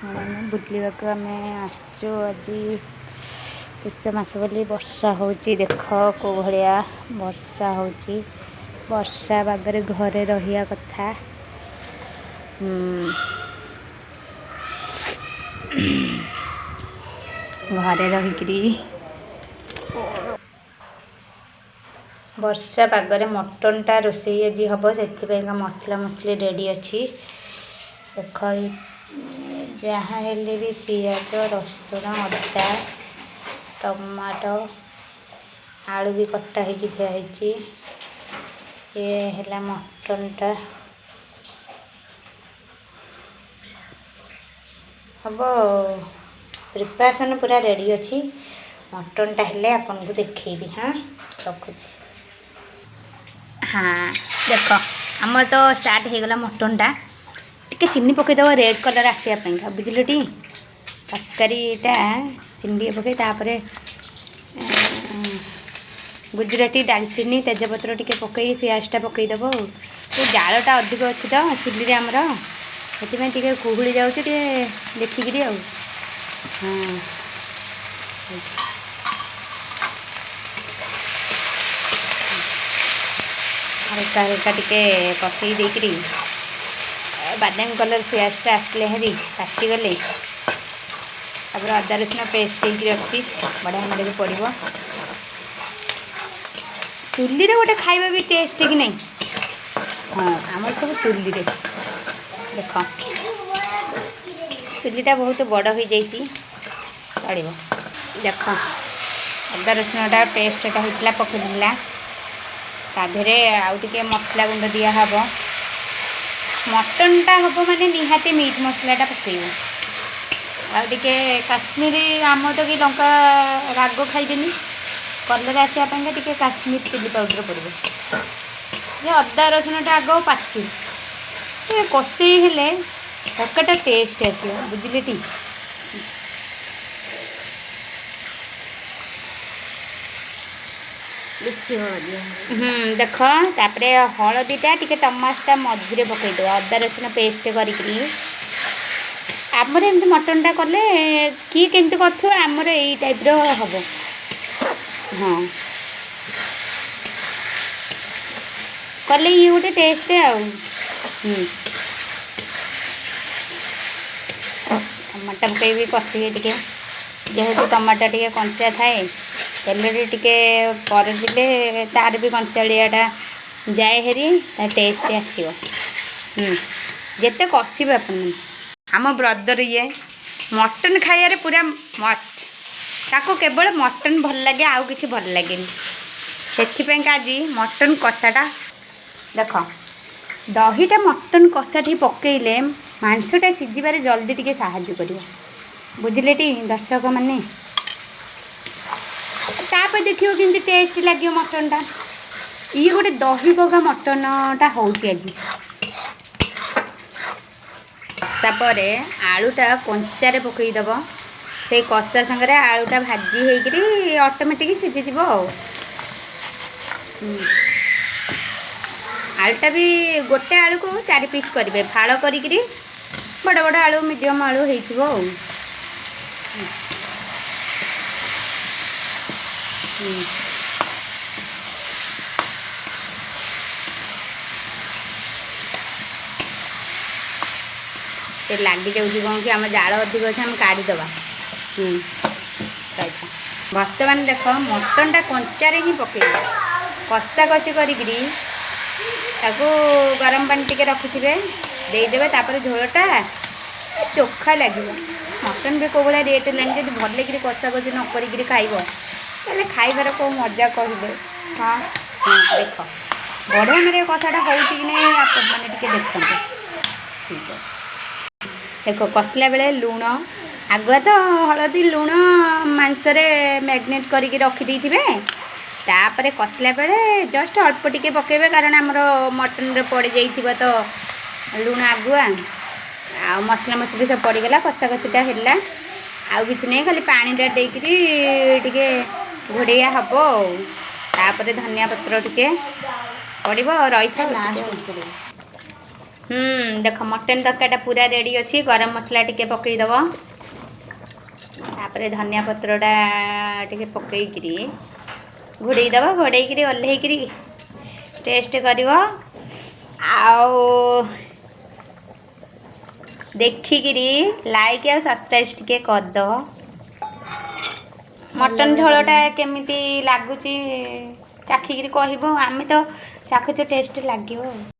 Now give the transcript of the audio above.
बुलवाक आम आसचु आज पुष मास बोली वर्षा होची देख को भाया वर्षा होची वर्षा बागरे घरे रहिया कथा घरे रहीकरी वर्षा पागरे मटनटा रोषे आज हम से मसला मसली रेडी अच्छी देख जहाँ हेले भी पियाज रसुण अदा टमाटो आलू भी कटा होगी थी ये है मटनटा हम प्रिपरेशन पूरा रेडी अच्छी मटनटा हेले आपन को देखेबी। हाँ रखुची हाँ देख आम तो स्टार्ट हो गला मटनटा टिके चीनी पकईदेव रेड कलर आसापा बुझल टी तरकारीटा चीनी पकई तापर गुजराती डालचीनी तेजपत्र टिके पकई पियाजटा पकईदेव ये जालटा अधिक अच्छी तो चुली आमर से कुहुड़ी जाऊँ देखिकी हाँ हल्का हल्का टिके पकई देकरी बादाम कलर पियाजटा आसले हरी काटिगले तापर अदा रसुण पेस्ट रखी बढ़िया मेरे पड़ो चुली गोटे खाଇବା भी टेस्ट कि नहीं। हाँ आम सब चुली देख चुलीटा बहुत बड़ हो जाइए चलो देख अदा रसुणटा पेस्टा होता पकईला ताधे आउ टे मसला गुंड दिहब मटनटा हम माने निहाती मीट मसलाटा पकईब आगे काश्मीरी आम तो कि लंका राग खाइबेनी कलर आसापा टे काश्मीर चिली पाउडर पड़ो ये अदा रसुणटा आग पाचु कषे हेले तरकारीटा टेस्ट आसो बुझिले टी देख तापर हलदीटा टिके टमाटा मझे पकईद अदा रसुण पेस्ट करी आमर एमती मटनटा कले किए केमती कर आमर यही टाइप हम हाँ कले ये गोटे टेस्ट टमाटा पकईबी कषी टे जेहेतु टमाटा टे कंचा थाए तेल टिके पर दिले तार भी कंचाड़ियाटा जाए हेरी टेस्ट आसो जिते कषिबे अपन आम ब्रदर ये मटन खाइबार पूरा मस्त ताको केवल मटन भल लगे आउ किसी भल लगे से आज मटन कषाटा देख दहीटा मटन कषा टी पकईले मांसटा सीझिबार जल्दी टिके साहाय्य कर बुझिले टी दर्शक माने तापर देखियो केमती टेस्ट लगे मटनटा ये गोटे दही पका मटनटा होची आज तापर आलूटा कंचारे पकईदेव से कषा संगे आलूटा भाजी होकरी ऑटोमेटिक सीझीज आलूटा भी गोटे आलू को 4 पीस करेंगे फाड़ करी बड़ बड़ आलू मीडियम आलू हो लगी जाऊँगी कौन कि आम जाल अधिक अच्छे आम काढ़ीदे बर्तमान देख मटनटा कंचारे ही पकई कषा कषि करी गरम पानी टिके रखिथे देदेवे तापर झोलटा चोखा लगे मटन भी कौ भाया रेट है जब भल कि कषा कषि न करी खाइब ताले खाइबार कौ मजा कहले। हाँ देख बढ़िया मेरे कषाटा हो मैंने देखते ठीक है देख कषला बेले लुण आगुआ तो हलदी लुण मांसरे मैग्नेट करके रखी थे तापर कषला बेले जस्ट अल्प टिके पकेबे कारण आमर मटन रे पड़ जाइथिबो तो लुण आगुआ आ मसला मसली सब पड़गला कषा कषिटा है आउ कि नहीं खाली पानीटा देकरी टिके घोड़िया हम तापर धनिया पत्र टिके पड़ो रही था देख मटन तड़काटा पूरा रेडी अच्छी गरम मसला टिके पकईदब तापर धनिया पत्रटा टिके पकईकरी घोड़ईदब घोड़ईकरी ओह्लैकरी टेस्ट कर देखिकी लाइक और सब्सक्राइब टिके करदब मटन झोलटा केमिति लगुच चाखिकी कह आम तो चाखुच टेस्ट लगे।